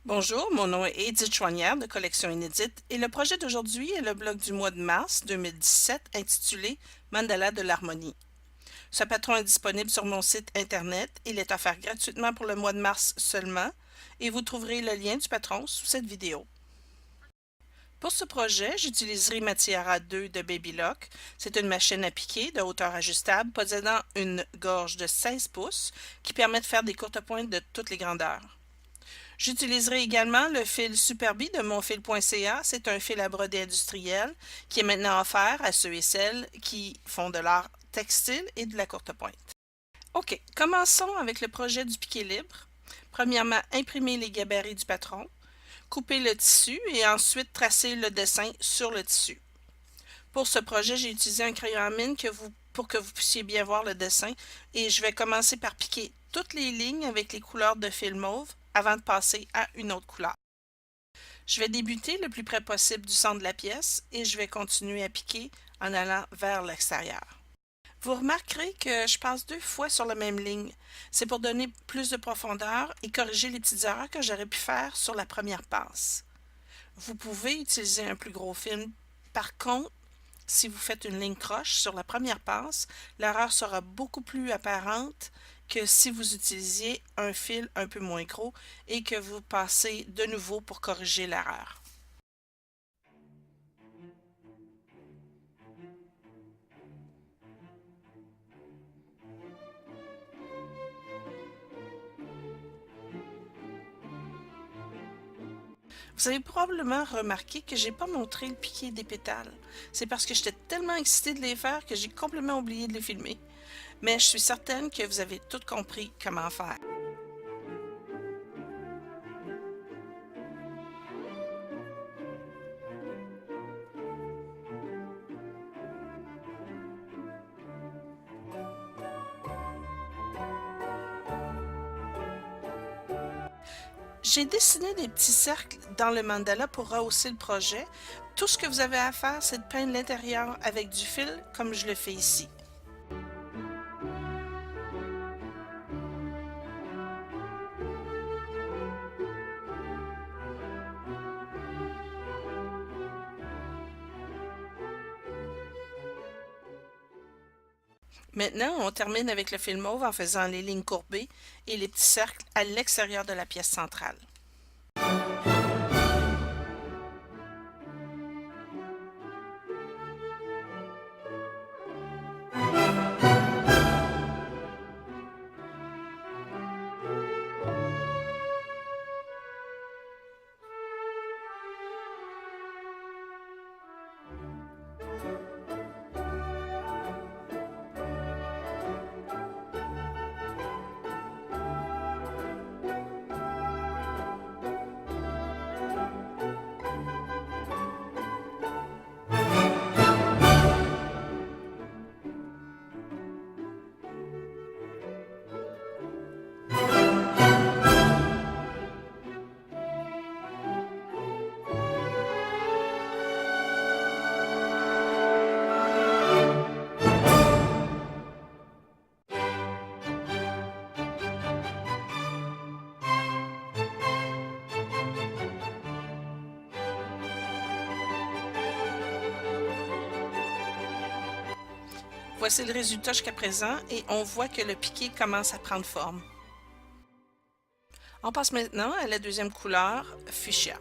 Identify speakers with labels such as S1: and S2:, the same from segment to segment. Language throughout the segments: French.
S1: Bonjour, mon nom est Edith Chouanière de Collection Inédite et le projet d'aujourd'hui est le blog du mois de mars 2017 intitulé Mandala de l'harmonie. Ce patron est disponible sur mon site internet. Il est offert gratuitement pour le mois de mars seulement et vous trouverez le lien du patron sous cette vidéo. Pour ce projet, j'utiliserai ma Tiara 2 de Babylock. C'est une machine à piquer de hauteur ajustable possédant une gorge de 16 pouces qui permet de faire des courtes pointes de toutes les grandeurs. J'utiliserai également le fil Superbee de monfil.ca. C'est un fil à broder industriel qui est maintenant offert à ceux et celles qui font de l'art textile et de la courte pointe. OK, commençons avec le projet du piqué libre. Premièrement, imprimer les gabarits du patron, couper le tissu et ensuite tracer le dessin sur le tissu. Pour ce projet, j'ai utilisé un crayon à mine pour que vous puissiez bien voir le dessin et je vais commencer par piquer toutes les lignes avec les couleurs de fil mauve avant de passer à une autre couleur. Je vais débuter le plus près possible du centre de la pièce et je vais continuer à piquer en allant vers l'extérieur. Vous remarquerez que je passe 2 fois sur la même ligne. C'est pour donner plus de profondeur et corriger les petites erreurs que j'aurais pu faire sur la première passe. Vous pouvez utiliser un plus gros fil. Par contre, si vous faites une ligne croche sur la première passe, l'erreur sera beaucoup plus apparente que si vous utilisiez un fil un peu moins gros et que vous passez de nouveau pour corriger l'erreur. Vous avez probablement remarqué que j'ai pas montré le piqué des pétales. C'est parce que j'étais tellement excitée de les faire que j'ai complètement oublié de les filmer. Mais je suis certaine que vous avez tout compris comment faire. J'ai dessiné des petits cercles dans le mandala pour rehausser le projet. Tout ce que vous avez à faire, c'est de peindre l'intérieur avec du fil, comme je le fais ici. Maintenant, on termine avec le fil mauve en faisant les lignes courbées et les petits cercles à l'extérieur de la pièce centrale. Voici le résultat jusqu'à présent et on voit que le piqué commence à prendre forme. On passe maintenant à la deuxième couleur, fuchsia.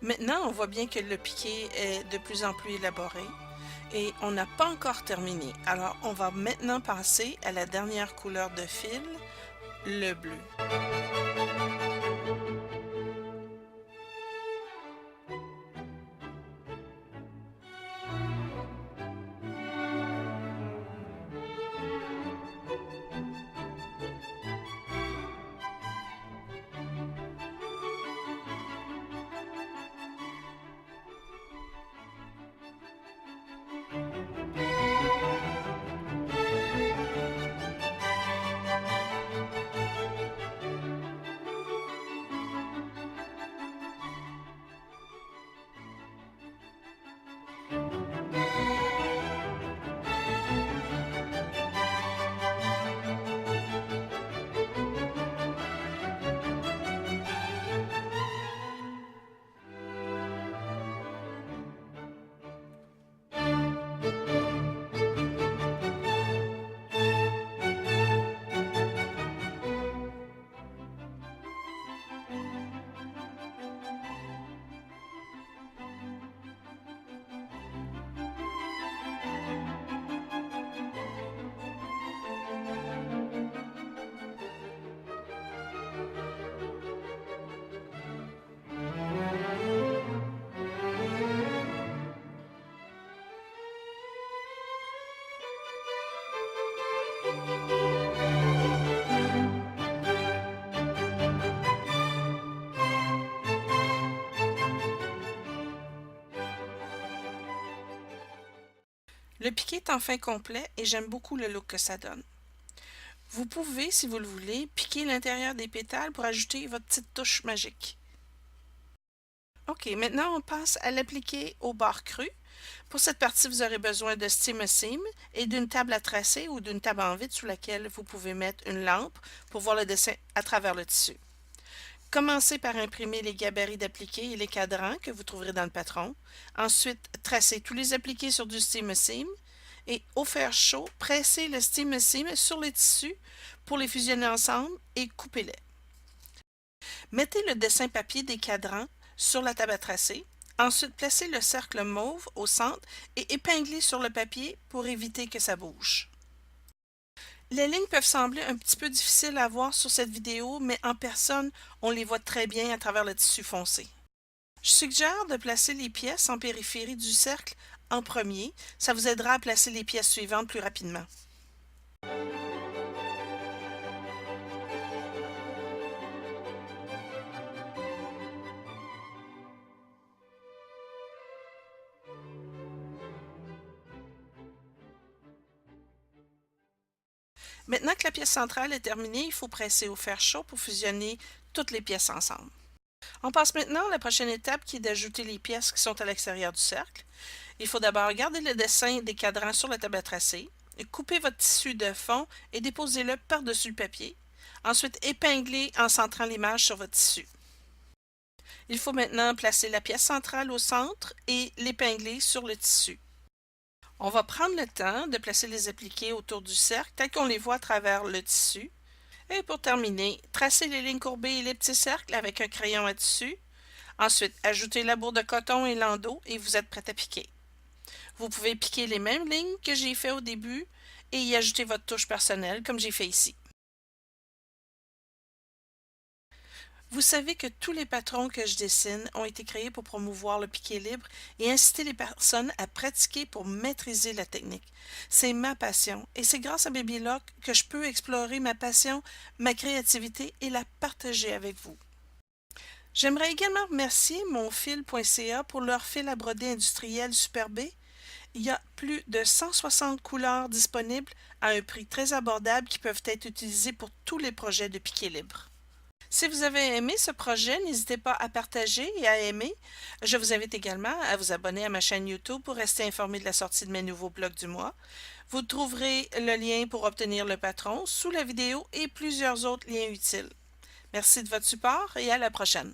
S1: Maintenant, on voit bien que le piqué est de plus en plus élaboré et on n'a pas encore terminé. Alors, on va maintenant passer à la dernière couleur de fil, le bleu. Le piqué est enfin complet et j'aime beaucoup le look que ça donne. Vous pouvez, si vous le voulez, piquer l'intérieur des pétales pour ajouter votre petite touche magique. OK, maintenant on passe à l'appliquer au bord cru. Pour cette partie, vous aurez besoin de steam seam et d'une table à tracer ou d'une table en vide sous laquelle vous pouvez mettre une lampe pour voir le dessin à travers le tissu. Commencez par imprimer les gabarits d'appliqués et les cadrans que vous trouverez dans le patron. Ensuite, tracez tous les appliqués sur du steam seam et au fer chaud, pressez le steam seam sur les tissus pour les fusionner ensemble et coupez-les. Mettez le dessin papier des cadrans sur la table à tracer. Ensuite, placez le cercle mauve au centre et épinglez sur le papier pour éviter que ça bouge. Les lignes peuvent sembler un petit peu difficiles à voir sur cette vidéo, mais en personne, on les voit très bien à travers le tissu foncé. Je suggère de placer les pièces en périphérie du cercle en premier. Ça vous aidera à placer les pièces suivantes plus rapidement. Maintenant que la pièce centrale est terminée, il faut presser au fer chaud pour fusionner toutes les pièces ensemble. On passe maintenant à la prochaine étape qui est d'ajouter les pièces qui sont à l'extérieur du cercle. Il faut d'abord garder le dessin des cadrans sur la table à tracer, couper votre tissu de fond et déposez-le par-dessus le papier. Ensuite, épinglez en centrant l'image sur votre tissu. Il faut maintenant placer la pièce centrale au centre et l'épingler sur le tissu. On va prendre le temps de placer les appliqués autour du cercle tel qu'on les voit à travers le tissu. Et pour terminer, tracez les lignes courbées et les petits cercles avec un crayon à tissu. Ensuite, ajoutez la bourre de coton et l'endos et vous êtes prêt à piquer. Vous pouvez piquer les mêmes lignes que j'ai fait au début et y ajouter votre touche personnelle comme j'ai fait ici. Vous savez que tous les patrons que je dessine ont été créés pour promouvoir le piqué libre et inciter les personnes à pratiquer pour maîtriser la technique. C'est ma passion et c'est grâce à BabyLock que je peux explorer ma passion, ma créativité et la partager avec vous. J'aimerais également remercier monfil.ca pour leur fil à broder industriel Super B. Il y a plus de 160 couleurs disponibles à un prix très abordable qui peuvent être utilisées pour tous les projets de piqué libre. Si vous avez aimé ce projet, n'hésitez pas à partager et à aimer. Je vous invite également à vous abonner à ma chaîne YouTube pour rester informé de la sortie de mes nouveaux blogs du mois. Vous trouverez le lien pour obtenir le patron sous la vidéo et plusieurs autres liens utiles. Merci de votre support et à la prochaine.